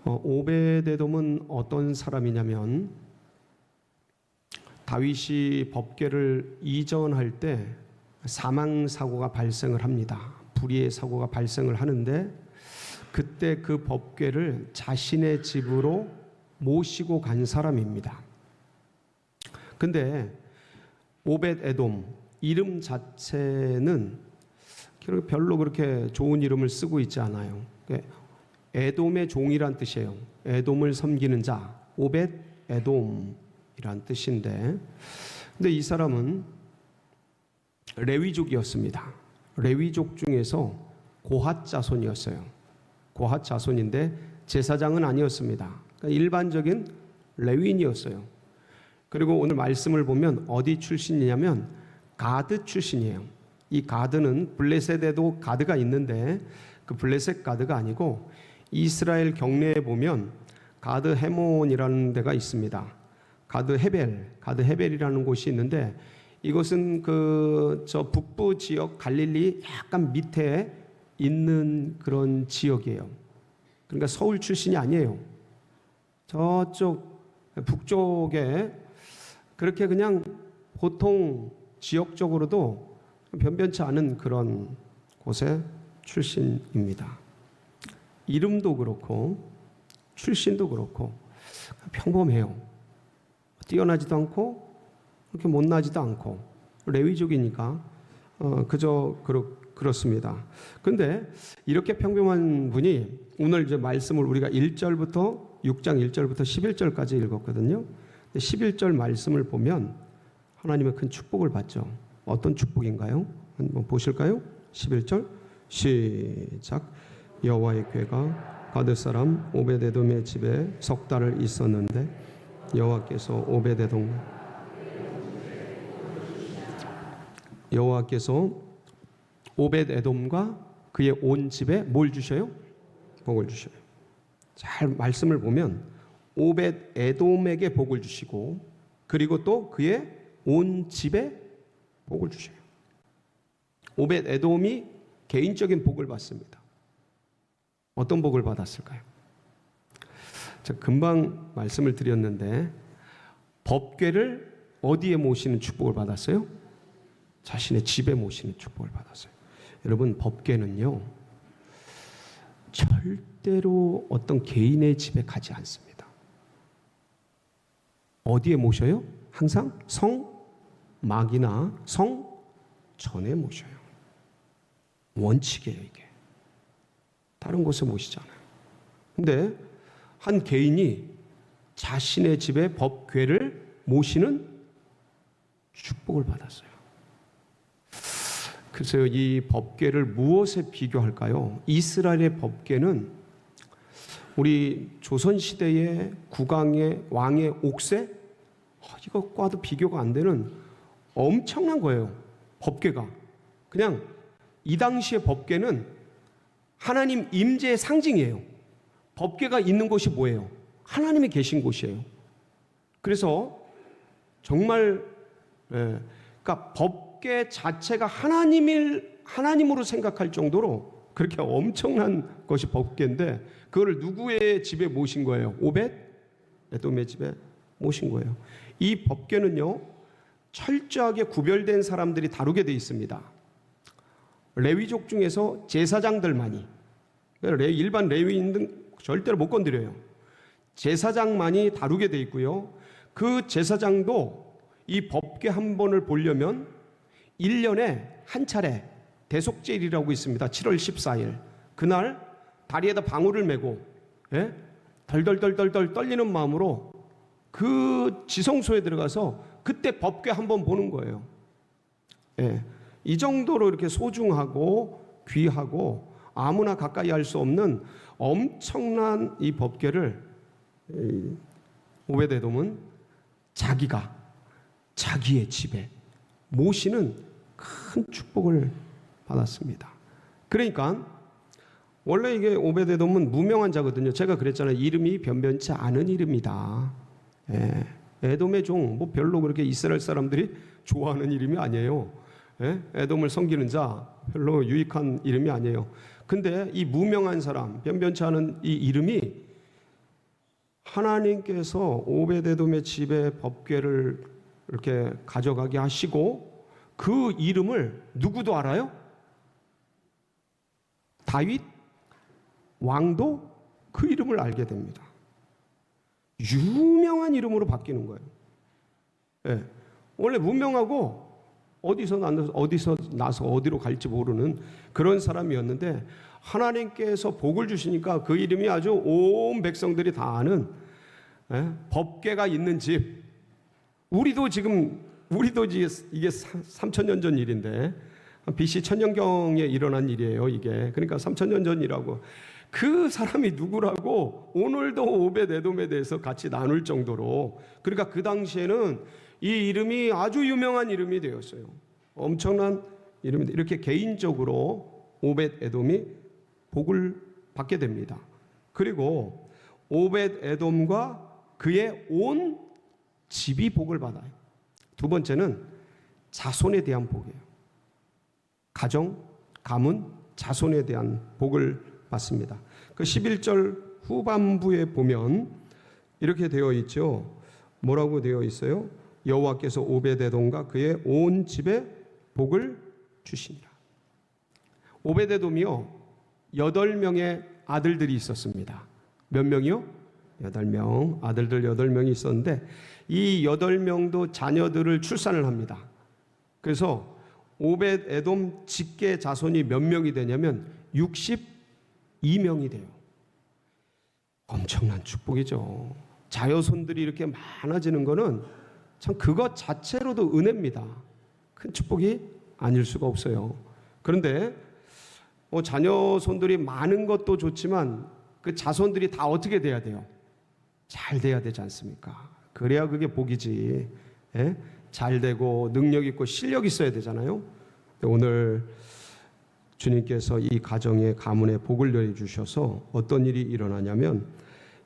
오베데돔은 어떤 사람이냐면 다윗이 법궤를 이전할 때 사망 사고가 발생을 합니다. 불의의 사고가 발생을 하는데 그때 그 법궤를 자신의 집으로 모시고 간 사람입니다. 근데 오벳에돔 이름 자체는 별로 그렇게 좋은 이름을 쓰고 있지 않아요. 에돔의 종이란 뜻이에요. 에돔을 섬기는 자, 오벳에돔이란 뜻인데, 근데 이 사람은 레위족이었습니다. 레위족 중에서 고핫 자손이었어요. 고핫 자손인데 제사장은 아니었습니다. 그러니까 일반적인 레위인이었어요. 그리고 오늘 말씀을 보면 어디 출신이냐면 가드 출신이에요. 이 가드는 블레셋에도 가드가 있는데 그 블레셋 가드가 아니고 이스라엘 경내에 보면 가드 헤몬이라는 데가 있습니다. 가드 헤벨이라는 곳이 있는데 이것은 저 북부 지역 갈릴리 약간 밑에 있는 그런 지역이에요. 그러니까 서울 출신이 아니에요. 저쪽 북쪽에 그렇게 그냥 보통 지역적으로도 변변치 않은 그런 곳의 출신입니다. 이름도 그렇고 출신도 그렇고 평범해요. 뛰어나지도 않고 그렇게 못나지도 않고 레위족이니까 그저 그렇습니다. 그런데 이렇게 평범한 분이 오늘 이제 말씀을 우리가 1절부터 6장 1절부터 11절까지 읽었거든요. 11절 말씀을 보면 하나님의 큰 축복을 받죠. 어떤 축복인가요? 한번 보실까요? 11절 시작. 여호와의 궤가 가드 사람 오벳에돔의 집에 석 달을 있었는데 여호와께서 오벳에돔과 그의 온 집에 뭘 주셔요? 복을 주셔요. 잘 말씀을 보면 오벳에돔에게 복을 주시고 그리고 또 그의 온 집에 복을 주셔요. 오벳에돔이 개인적인 복을 받습니다. 어떤 복을 받았을까요? 제가 금방 말씀을 드렸는데 법궤를 어디에 모시는 축복을 받았어요? 자신의 집에 모시는 축복을 받았어요. 여러분, 법궤는요 절대로 어떤 개인의 집에 가지 않습니다. 어디에 모셔요? 항상 성막이나 성전에 모셔요. 원칙이에요, 이게. 다른 곳에 모시지 않아요. 근데 한 개인이 자신의 집에 법궤를 모시는 축복을 받았어요. 글쎄요, 이 법궤를 무엇에 비교할까요? 이스라엘의 법궤는 우리 조선시대의 국왕의 왕의 옥새? 이것과도 비교가 안 되는 엄청난 거예요. 법궤가. 그냥 이 당시의 법궤는 하나님 임재의 상징이에요. 법궤가 있는 곳이 뭐예요? 하나님이 계신 곳이에요. 그래서 정말 그러니까 법궤 자체가 하나님으로 생각할 정도로 그렇게 엄청난 것이 법궤인데 그걸 누구의 집에 모신 거예요? 오벳에돔의 집에 모신 거예요. 이 법궤는요 철저하게 구별된 사람들이 다루게 되어 있습니다. 레위족 중에서 제사장들만이, 일반 레위인들은 절대로 못 건드려요. 제사장만이 다루게 되어 있고요. 그 제사장도 이 법궤 한 번을 보려면 1년에 한 차례 대속제일이라고 있습니다. 7월 14일 그날 다리에다 방울을 메고 덜덜덜덜 떨리는 마음으로 그 지성소에 들어가서 그때 법궤 한 번 보는 거예요. 이 정도로 이렇게 소중하고 귀하고 아무나 가까이 할 수 없는 엄청난 이 법궤를 오벳에돔은 자기가 자기의 집에 모시는 큰 축복을 받았습니다. 그러니까 원래 이게 오벳에돔은 무명한 자거든요. 제가 그랬잖아요. 이름이 변변치 않은 이름이다. 에돔의 종, 별로 그렇게 이스라엘 사람들이 좋아하는 이름이 아니에요. 에돔을 섬기는 자, 별로 유익한 이름이 아니에요. 근데 이 무명한 사람, 변변치 않은 이 이름이 하나님께서 오베데돔의 집에 법궤를 이렇게 가져가게 하시고 그 이름을 누구도 알아요? 다윗 왕도 그 이름을 알게 됩니다. 유명한 이름으로 바뀌는 거예요. 네. 원래 무명하고 어디서 나서 어디로 갈지 모르는 그런 사람이었는데 하나님께서 복을 주시니까 그 이름이 아주 온 백성들이 다 아는 법궤가 있는 집. 우리도 이게 3000년 전 일인데 BC 천년경에 일어난 일이에요. 이게 그러니까 3000년 전이라고. 그 사람이 누구라고 오늘도 오벳에돔에 대해서 같이 나눌 정도로, 그러니까 그 당시에는 이 이름이 아주 유명한 이름이 되었어요. 엄청난 이름인데 이렇게 개인적으로 오벳에돔이 복을 받게 됩니다. 그리고 오벳에돔과 그의 온 집이 복을 받아요. 두 번째는 자손에 대한 복이에요. 가정, 가문, 자손에 대한 복을 받습니다. 그 11절 후반부에 보면 이렇게 되어 있죠. 뭐라고 되어 있어요? 여호와께서 오벳에돔과 그의 온 집에 복을 주시니라. 오벳에돔이요 8명의 아들들이 있었습니다. 몇 명이요? 8명. 아들들 8명이 있었는데 이 8명도 자녀들을 출산을 합니다. 그래서 오벳에돔 직계 자손이 몇 명이 되냐면 62명이 돼요. 엄청난 축복이죠. 자녀손들이 이렇게 많아지는 거는 참 그것 자체로도 은혜입니다. 큰 축복이 아닐 수가 없어요. 그런데 자녀손들이 많은 것도 좋지만 그 자손들이 다 어떻게 돼야 돼요? 잘 돼야 되지 않습니까? 그래야 그게 복이지. 예? 잘 되고 능력 있고 실력 있어야 되잖아요. 오늘 주님께서 이 가정의 가문에 복을 내주셔서 어떤 일이 일어나냐면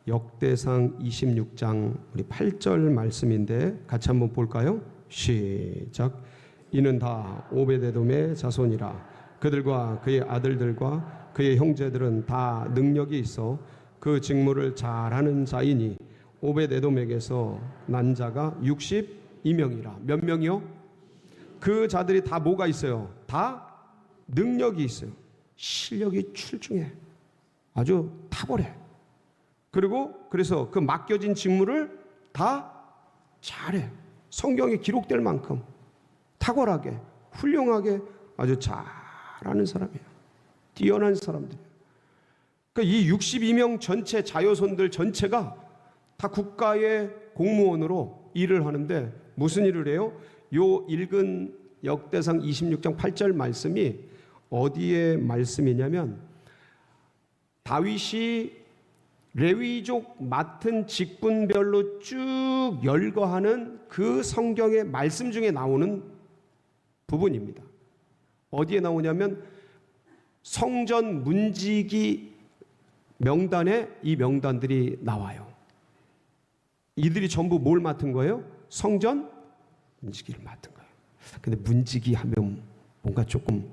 역대상 26장 우리 8절 말씀인데 같이 한번 볼까요? 시작. 이는 다 오벳에돔의 자손이라. 그들과 그의 아들들과 그의 형제들은 다 능력이 있어 그 직무를 잘하는 자이니 오벳에돔에게서 난 자가 62명이라. 몇 명이요? 그 자들이 다 뭐가 있어요? 다 능력이 있어요. 실력이 출중해. 아주 탁월해. 그리고 그래서 그 맡겨진 직무를 다 잘해. 성경에 기록될 만큼 탁월하게 훌륭하게 아주 잘하는 사람이에요. 뛰어난 사람들이에요. 그러니까 이 62명 전체 자녀손들 전체가 다 국가의 공무원으로 일을 하는데 무슨 일을 해요? 요 읽은 역대상 26장 8절 말씀이 어디에 말씀이냐면 다윗이 레위족 맡은 직분별로 쭉 열거하는 그 성경의 말씀 중에 나오는 부분입니다. 어디에 나오냐면 성전 문지기 명단에 이 명단들이 나와요. 이들이 전부 뭘 맡은 거예요? 성전 문지기를 맡은 거예요. 근데 문지기 하면 뭔가 좀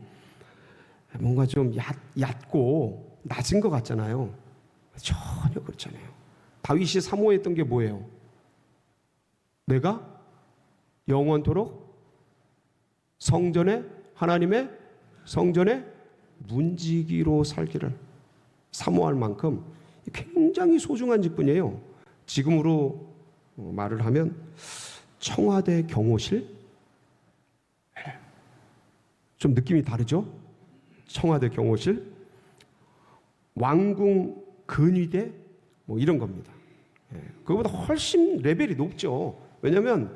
얕고 낮은 것 같잖아요. 전혀 그렇잖아요. 다윗이 사모했던 게 뭐예요? 내가 영원토록 성전에 하나님의 성전에 문지기로 살기를 사모할 만큼 굉장히 소중한 직분이에요. 지금으로 말을 하면 청와대 경호실? 좀 느낌이 다르죠? 청와대 경호실? 왕궁 근위대? 뭐 이런 겁니다. 그거보다 훨씬 레벨이 높죠. 왜냐하면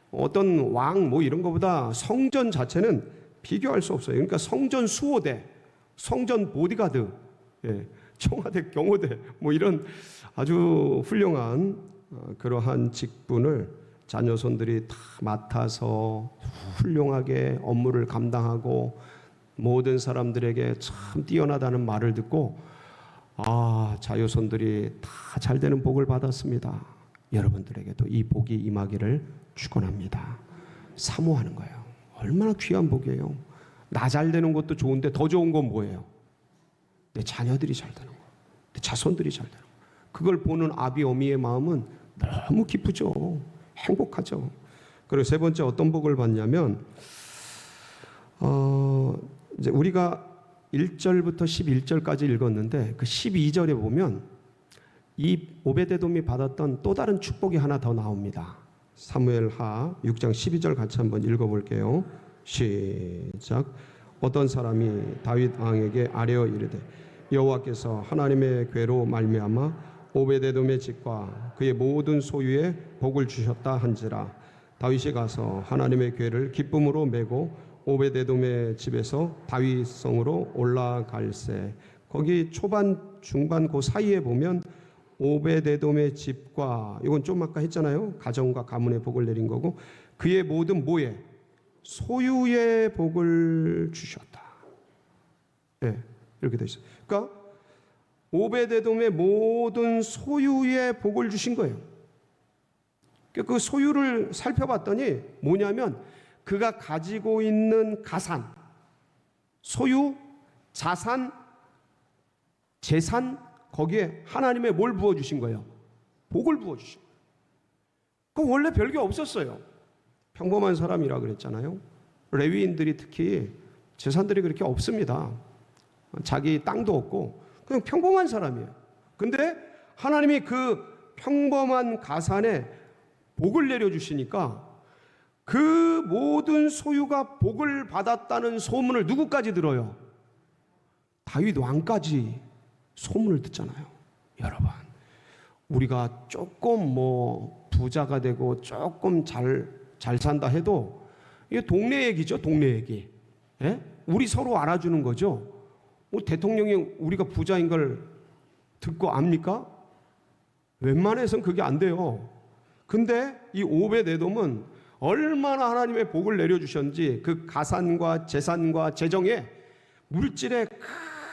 어떤 왕 뭐 이런 것보다 성전 자체는 비교할 수 없어요. 그러니까 성전 수호대, 성전 보디가드, 청와대 경호대 뭐 이런 아주 훌륭한 그러한 직분을 자녀손들이 다 맡아서 훌륭하게 업무를 감당하고 모든 사람들에게 참 뛰어나다는 말을 듣고 자녀손들이 다 잘되는 복을 받았습니다. 여러분들에게도 이 복이 임하기를 축원합니다. 사모하는 거예요. 얼마나 귀한 복이에요. 나 잘되는 것도 좋은데 더 좋은 건 뭐예요? 내 자녀들이 잘되는 거, 내 자손들이 잘되는 거. 그걸 보는 아비 어미의 마음은 너무 기쁘죠. 행복하죠. 그리고 세 번째 어떤 복을 받냐면 이제 우리가 1절부터 11절까지 읽었는데 그 12절에 보면 이 오베데돔이 받았던 또 다른 축복이 하나 더 나옵니다. 사무엘하 6장 12절 같이 한번 읽어볼게요. 시작. 어떤 사람이 다윗 왕에게 아뢰어 이르되 여호와께서 하나님의 궤로 말미암아 오베데돔의 집과 그의 모든 소유에 복을 주셨다 한지라. 다윗이 가서 하나님의 궤를 기쁨으로 메고 오베데돔의 집에서 다윗성으로 올라갈새. 거기 초반 중반 그 사이에 보면 오베데돔의 집과, 이건 좀 아까 했잖아요. 가정과 가문의 복을 내린 거고, 그의 모든 뭐에 소유의 복을 주셨다. 네, 이렇게 돼 있어요. 그러니까 오베데돔의 모든 소유의 복을 주신 거예요. 그 소유를 살펴봤더니 뭐냐면 그가 가지고 있는 가산, 소유, 자산, 재산, 거기에 하나님의 뭘 부어주신 거예요? 복을 부어주신 거예요. 그 원래 별게 없었어요. 평범한 사람이라 그랬잖아요. 레위인들이 특히 재산들이 그렇게 없습니다. 자기 땅도 없고 그냥 평범한 사람이에요. 근데 하나님이 그 평범한 가산에 복을 내려주시니까 그 모든 소유가 복을 받았다는 소문을 누구까지 들어요? 다윗 왕까지 소문을 듣잖아요. 여러분, 우리가 조금 뭐 부자가 되고 조금 잘 산다 해도 이게 동네 얘기죠. 동네 얘기. 예? 우리 서로 알아주는 거죠. 뭐 대통령이 우리가 부자인 걸 듣고 압니까? 웬만해서는 그게 안 돼요. 근데 이 오베데돔은 얼마나 하나님의 복을 내려주셨는지 그 가산과 재산과 재정에 물질에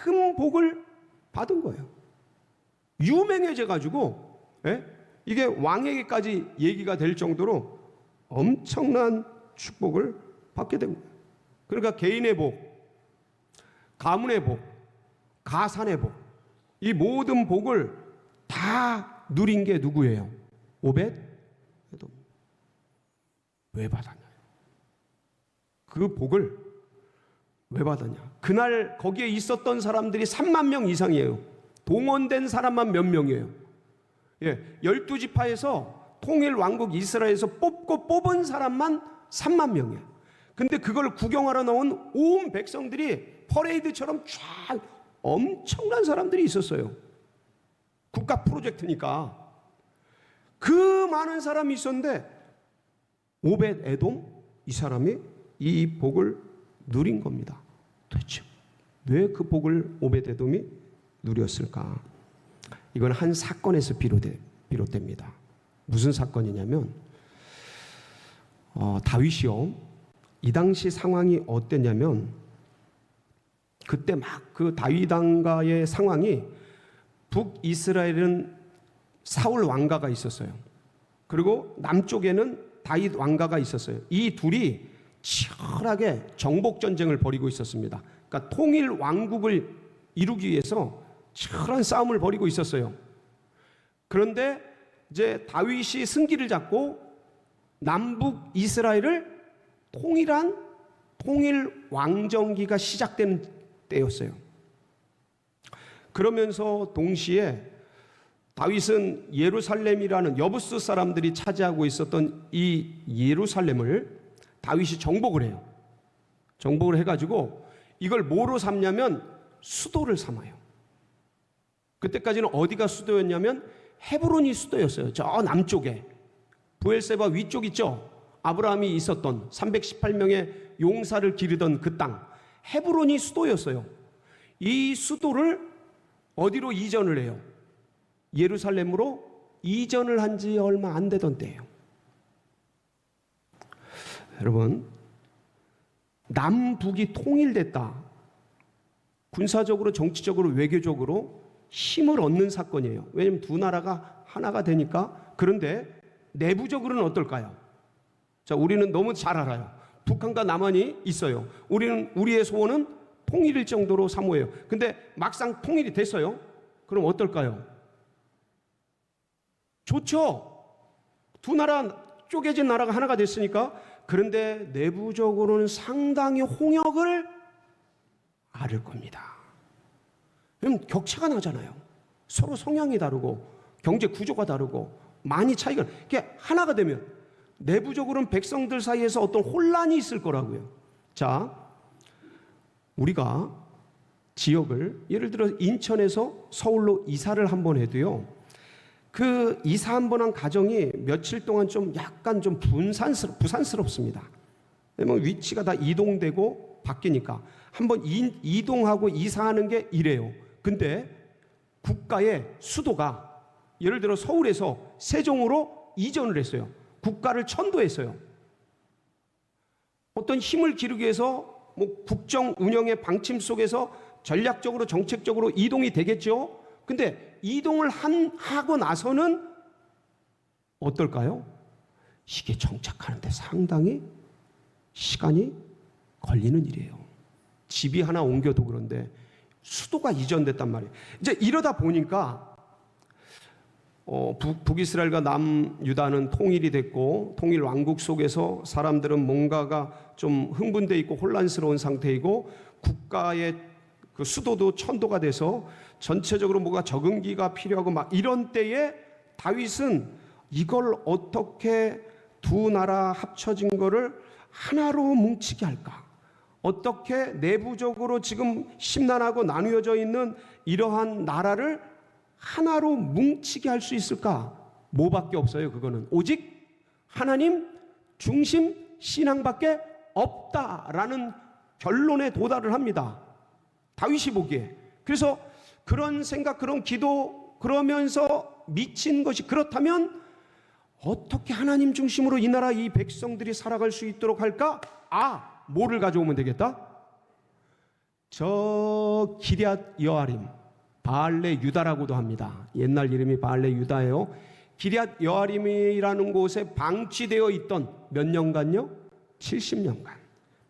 큰 복을 받은 거예요. 유명해져 가지고 이게 왕에게까지 얘기가 될 정도로 엄청난 축복을 받게 된 거예요. 그러니까 개인의 복, 가문의 복, 가산의 복, 이 모든 복을 다 누린 게 누구예요? 오벳에돔. 왜 받았냐? 그 복을 왜 받았냐? 그날 거기에 있었던 사람들이 3만 명 이상이에요. 동원된 사람만 몇 명이에요? 12지파에서 통일 왕국 이스라엘에서 뽑은 사람만 3만 명이에요. 근데 그걸 구경하러 나온 온 백성들이 퍼레이드처럼 쫙 엄청난 사람들이 있었어요. 국가 프로젝트니까. 그 많은 사람이 있었는데 오벳에돔 이 사람이 이 복을 누린 겁니다. 도대체 왜 그 복을 오벳에돔이 누렸을까? 이건 한 사건에서 비롯됩니다. 무슨 사건이냐면 다윗이요. 이 당시 상황이 어땠냐면 그때 막 그 다윗 왕가의 상황이 북이스라엘은 사울 왕가가 있었어요. 그리고 남쪽에는 다윗 왕가가 있었어요. 이 둘이 치열하게 정복 전쟁을 벌이고 있었습니다. 그러니까 통일 왕국을 이루기 위해서 치열한 싸움을 벌이고 있었어요. 그런데 이제 다윗이 승기를 잡고 남북 이스라엘을 통일한 통일 왕정기가 시작되는 때였어요. 그러면서 동시에 다윗은 예루살렘이라는 여부스 사람들이 차지하고 있었던 이 예루살렘을 다윗이 정복을 해요. 정복을 해가지고 이걸 뭐로 삼냐면 수도를 삼아요. 그때까지는 어디가 수도였냐면 헤브론이 수도였어요. 저 남쪽에 브엘세바 위쪽 있죠. 아브라함이 있었던 318명의 용사를 기르던 그 땅 헤브론이 수도였어요. 이 수도를 어디로 이전을 해요? 예루살렘으로 이전을 한 지 얼마 안 되던 때예요. 여러분, 남북이 통일됐다. 군사적으로, 정치적으로, 외교적으로 힘을 얻는 사건이에요. 왜냐하면 두 나라가 하나가 되니까. 그런데 내부적으로는 어떨까요? 자, 우리는 너무 잘 알아요. 북한과 남한이 있어요. 우리의 소원은 통일일 정도로 사모해요. 근데 막상 통일이 됐어요. 그럼 어떨까요? 좋죠. 두 나라 쪼개진 나라가 하나가 됐으니까. 그런데 내부적으로는 상당히 홍역을 앓을 겁니다. 그럼 격차가 나잖아요. 서로 성향이 다르고 경제 구조가 다르고 많이 차이가. 이게 하나가 되면 내부적으로는 백성들 사이에서 어떤 혼란이 있을 거라고요. 자, 우리가 지역을 예를 들어 인천에서 서울로 이사를 한번 해도요, 그 이사 한번 한 가정이 며칠 동안 좀 약간 좀 부산스럽습니다. 왜냐면 위치가 다 이동되고 바뀌니까 한번 이동하고 이사하는 게 이래요. 근데 국가의 수도가 예를 들어 서울에서 세종으로 이전을 했어요. 국가를 천도했어요. 어떤 힘을 기르기 위해서 뭐 국정 운영의 방침 속에서 전략적으로 정책적으로 이동이 되겠죠. 근데 이동을 하고 나서는 어떨까요? 이게 정착하는데 상당히 시간이 걸리는 일이에요. 집이 하나 옮겨도 그런데 수도가 이전됐단 말이에요. 이제 이러다 보니까 북이스라엘과 남유다는 통일이 됐고, 통일 왕국 속에서 사람들은 뭔가가 좀 흥분돼 있고 혼란스러운 상태이고, 국가의 그 수도도 천도가 돼서 전체적으로 뭐가 적응기가 필요하고 막 이런 때에 다윗은 이걸 어떻게 두 나라 합쳐진 거를 하나로 뭉치게 할까? 어떻게 내부적으로 지금 심란하고 나누어져 있는 이러한 나라를 하나로 뭉치게 할 수 있을까? 뭐밖에 없어요. 그거는 오직 하나님 중심 신앙밖에 없다라는 결론에 도달을 합니다. 다윗이 보기에. 그래서 그런 생각, 그런 기도, 그러면서 미친 것이 그렇다면 어떻게 하나님 중심으로 이 나라 이 백성들이 살아갈 수 있도록 할까? 뭐를 가져오면 되겠다? 저 기럇 여아림, 바알레 유다라고도 합니다. 옛날 이름이 바알레 유다예요. 기럇 여아림이라는 곳에 방치되어 있던 몇 년간요? 70년간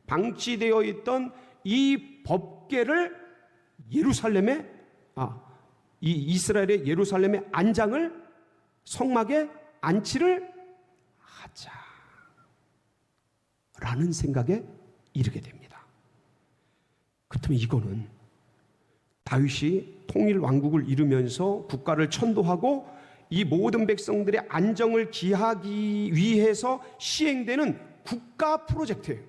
방치되어 있던 이 법궤를 예루살렘에 이 이스라엘의 예루살렘의 안장을 성막에 안치를 하자라는 생각에 이르게 됩니다. 그렇다면 이거는 다윗이 통일 왕국을 이루면서 국가를 천도하고 이 모든 백성들의 안정을 기하기 위해서 시행되는 국가 프로젝트예요.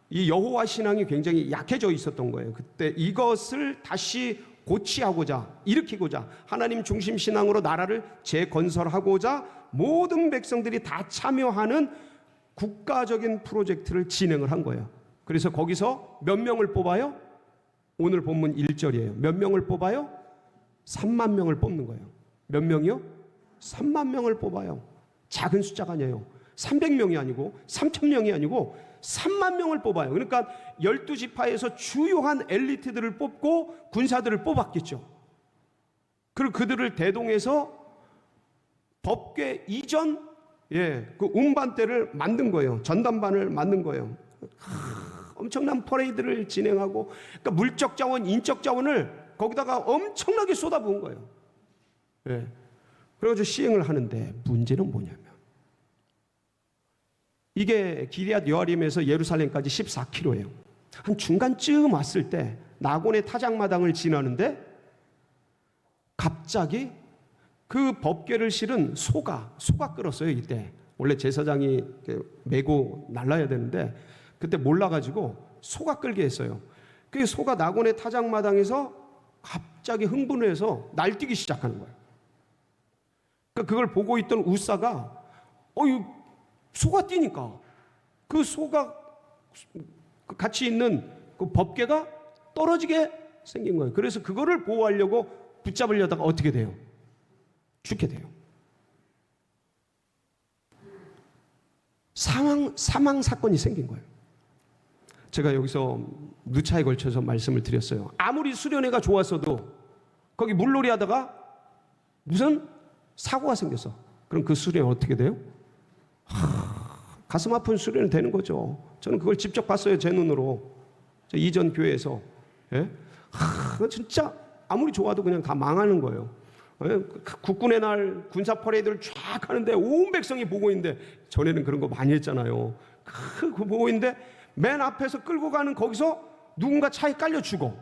이 여호와 신앙이 굉장히 약해져 있었던 거예요. 그때 이것을 다시 고치하고자, 일으키고자, 하나님 중심 신앙으로 나라를 재건설하고자 모든 백성들이 다 참여하는 국가적인 프로젝트를 진행을 한 거예요. 그래서 거기서 몇 명을 뽑아요? 오늘 본문 1절이에요. 몇 명을 뽑아요? 3만 명을 뽑는 거예요. 몇 명이요? 3만 명을 뽑아요. 작은 숫자가 아니에요. 300명이 아니고 3,000명이 아니고 3만 명을 뽑아요. 그러니까 12지파에서 주요한 엘리트들을 뽑고 군사들을 뽑았겠죠. 그리고 그들을 대동해서 법궤 이전 그 운반대를 만든 거예요. 전담반을 만든 거예요. 엄청난 퍼레이드를 진행하고, 그러니까 물적 자원, 인적 자원을 거기다가 엄청나게 쏟아부은 거예요. 그래가지고 시행을 하는데 문제는 뭐냐면, 이게 기럇 여아림에서 예루살렘까지 14km예요. 한 중간쯤 왔을 때 나곤의 타작마당을 지나는데 갑자기 그 법궤를 실은 소가 끌었어요. 이때 원래 제사장이 메고 날라야 되는데 그때 몰라가지고 소가 끌게 했어요. 그 소가 나곤의 타작마당에서 갑자기 흥분을 해서 날뛰기 시작하는 거예요. 그러니까 그걸 보고 있던 우사가 소가 뛰니까 그 소가 같이 있는 그 법궤가 떨어지게 생긴 거예요. 그래서 그거를 보호하려고 붙잡으려다가 어떻게 돼요? 죽게 돼요. 사망 사건이 생긴 거예요. 제가 여기서 누차에 걸쳐서 말씀을 드렸어요. 아무리 수련회가 좋았어도 거기 물놀이 하다가 무슨 사고가 생겼어. 그럼 그 수련회 어떻게 돼요? 가슴 아픈 수련이 되는 거죠. 저는 그걸 직접 봤어요. 제 눈으로. 저 이전 교회에서. 진짜 아무리 좋아도 그냥 다 망하는 거예요. 국군의 날 군사 퍼레이드를 쫙 하는데 온 백성이 보고 있는데, 전에는 그런 거 많이 했잖아요. 그거 보고 있는데 맨 앞에서 끌고 가는 거기서 누군가 차에 깔려 죽어.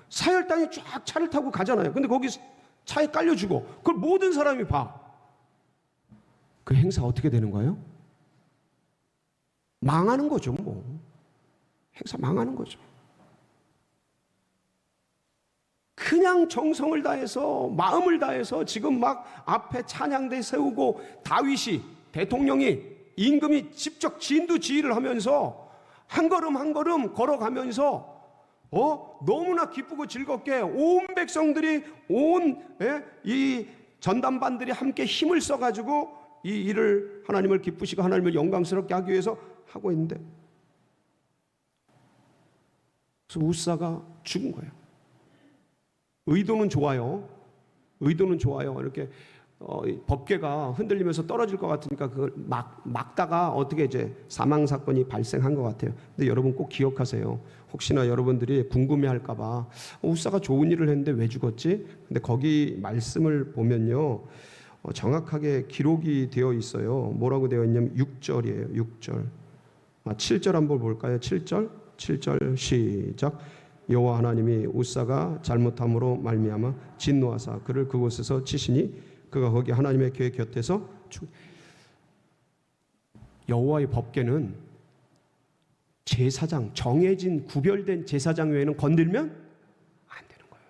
사열단이 쫙 차를 타고 가잖아요. 근데 거기 차에 깔려 죽어. 그걸 모든 사람이 봐. 그 행사 어떻게 되는 거예요? 망하는 거죠, 뭐. 행사 망하는 거죠. 그냥 정성을 다해서, 마음을 다해서 지금 막 앞에 찬양대 세우고, 다윗이, 대통령이, 임금이 직접 진두지휘를 하면서 한 걸음 한 걸음 걸어가면서 너무나 기쁘고 즐겁게 온 백성들이, 이 전담반들이 함께 힘을 써가지고 이 일을, 하나님을 기쁘시고 하나님을 영광스럽게 하기 위해서 하고 있는데, 그래서 우사가 죽은 거예요. 의도는 좋아요. 의도는 좋아요. 이렇게 법궤가 흔들리면서 떨어질 것 같으니까 그걸 막다가 어떻게 이제 사망 사건이 발생한 것 같아요. 근데 여러분 꼭 기억하세요. 혹시나 여러분들이 궁금해할까봐 우사가 좋은 일을 했는데 왜 죽었지? 근데 거기 말씀을 보면요, 정확하게 기록이 되어 있어요. 뭐라고 되어 있냐면 6절이에요. 6절. 7절 한번 볼까요? 7절 시작. 여호와 하나님이 우사가 잘못함으로 말미암아 진노하사 그를 그곳에서 치시니 그가 거기 하나님의 궤 곁에서 여호와의 법궤는 제사장, 정해진 구별된 제사장 외에는 건들면 안 되는 거예요.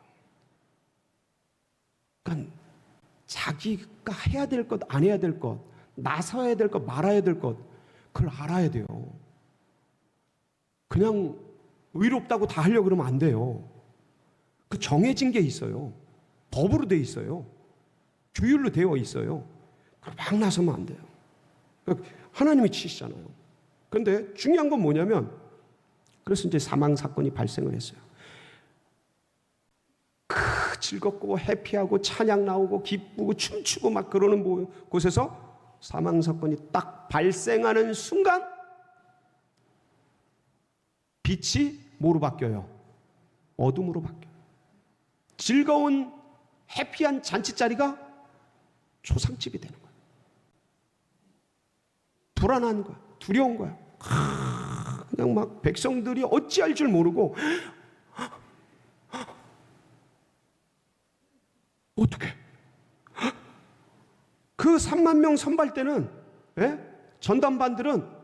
그러니까 자기가 해야 될 것, 안 해야 될 것, 나서야 될 것, 말아야 될 것, 그걸 알아야 돼요. 그냥 의롭다고 다 하려고 그러면 안 돼요. 그 정해진 게 있어요. 법으로 돼 있어요. 규율로 되어 있어요. 막 나서면 안 돼요. 하나님이 치시잖아요. 그런데 중요한 건 뭐냐면, 그래서 이제 사망 사건이 발생을 했어요. 즐겁고 해피하고 찬양 나오고 기쁘고 춤추고 막 그러는 곳에서 사망 사건이 딱 발생하는 순간 빛이 뭐로 바뀌어요? 어둠으로 바뀌어요. 즐거운 해피한 잔치자리가 초상집이 되는 거예요. 불안한 거야. 두려운 거야. 그냥 막 백성들이 어찌할 줄 모르고, 어떻게? 그 3만 명 선발대는, 전담반들은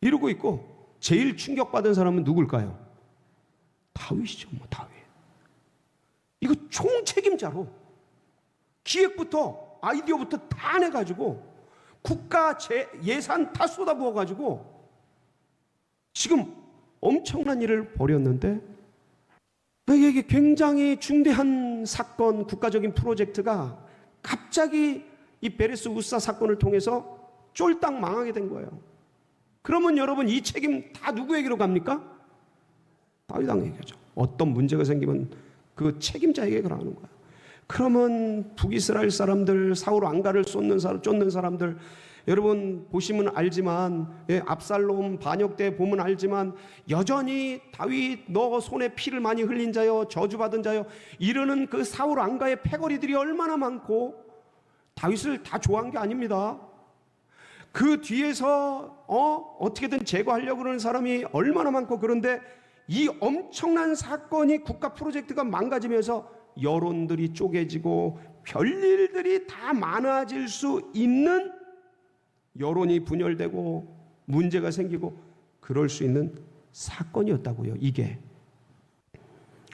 이러고 있고, 제일 충격받은 사람은 누굴까요? 다윗이죠. 다윗. 이거 총책임자로 기획부터 아이디어부터 다 내가지고 국가 예산 다 쏟아부어가지고 지금 엄청난 일을 벌였는데, 이게 굉장히 중대한 사건, 국가적인 프로젝트가 갑자기 이 베레스 우사 사건을 통해서 쫄딱 망하게 된 거예요. 그러면 여러분, 이 책임 다 누구에게로 갑니까? 다윗왕에게죠. 어떤 문제가 생기면 그 책임자에게 가는 거예요. 그러면 북이스라엘 사람들, 사울 왕가를 쫓는 사람들, 여러분 보시면 알지만, 압살롬 반역 때 보면 알지만, 여전히 다윗 너 손에 피를 많이 흘린 자여, 저주받은 자여, 이러는 그 사울 왕가의 패거리들이 얼마나 많고, 다윗을 다 좋아한 게 아닙니다. 그 뒤에서 어떻게든 제거하려고 그러는 사람이 얼마나 많고, 그런데 이 엄청난 사건이, 국가 프로젝트가 망가지면서 여론들이 쪼개지고 별일들이 다 많아질 수 있는, 여론이 분열되고 문제가 생기고 그럴 수 있는 사건이었다고요. 이게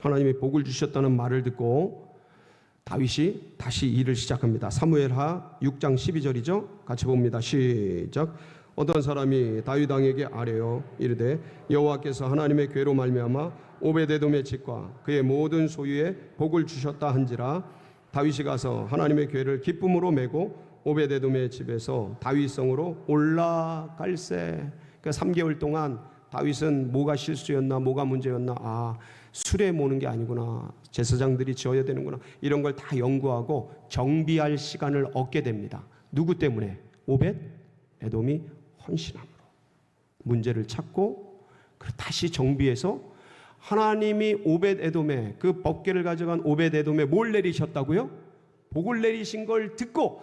하나님이 복을 주셨다는 말을 듣고 다윗이 다시 일을 시작합니다. 사무엘하 6장 12절이죠. 같이 봅니다. 시작. 어떤 사람이 다윗 왕에게 아뢰어 이르되 여호와께서 하나님의 궤로 말미암아 오베데돔의 집과 그의 모든 소유에 복을 주셨다 한지라. 다윗이 가서 하나님의 궤를 기쁨으로 메고 오베데돔의 집에서 다윗성으로 올라갈새. 그러니까 3개월 동안 다윗은 뭐가 실수였나, 뭐가 문제였나, 술에 모는 게 아니구나, 제사장들이 지어야 되는구나, 이런 걸 다 연구하고 정비할 시간을 얻게 됩니다. 누구 때문에? 오벳에돔이 헌신함으로 문제를 찾고 다시 정비해서 하나님이 오벳에돔에 그 법궤를 가져간 오벳에돔에 뭘 내리셨다고요? 복을 내리신 걸 듣고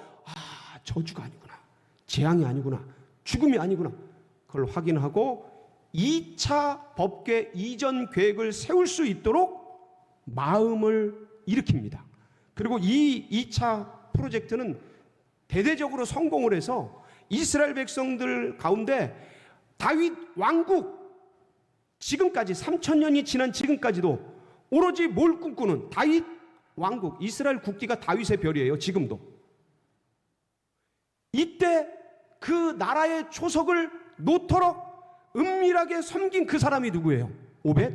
저주가 아니구나, 재앙이 아니구나, 죽음이 아니구나, 그걸 확인하고 2차 법궤 이전 계획을 세울 수 있도록 마음을 일으킵니다. 그리고 이 2차 프로젝트는 대대적으로 성공을 해서 이스라엘 백성들 가운데 다윗 왕국, 지금까지 3000년이 지난 지금까지도 오로지 뭘 꿈꾸는 다윗 왕국, 이스라엘 국기가 다윗의 별이에요. 지금도. 이때 그 나라의 초석을 놓도록 은밀하게 섬긴 그 사람이 누구예요? 오벳?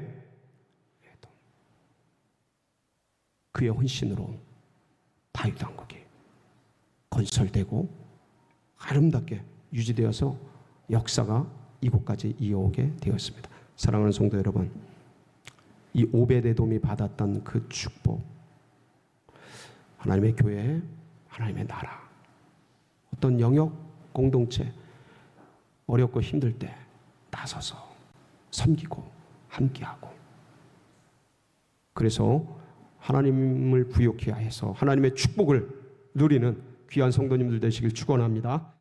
그의 헌신으로 다윗 왕국이 건설되고 아름답게 유지되어서 역사가 이곳까지 이어오게 되었습니다. 사랑하는 성도 여러분, 이 오벳에돔이 받았던 그 축복, 하나님의 교회, 하나님의 나라, 어떤 영역, 공동체, 어렵고 힘들 때 나서서 섬기고 함께하고, 그래서 하나님을 부욕케 해서 하나님의 축복을 누리는 귀한 성도님들 되시길 축원합니다.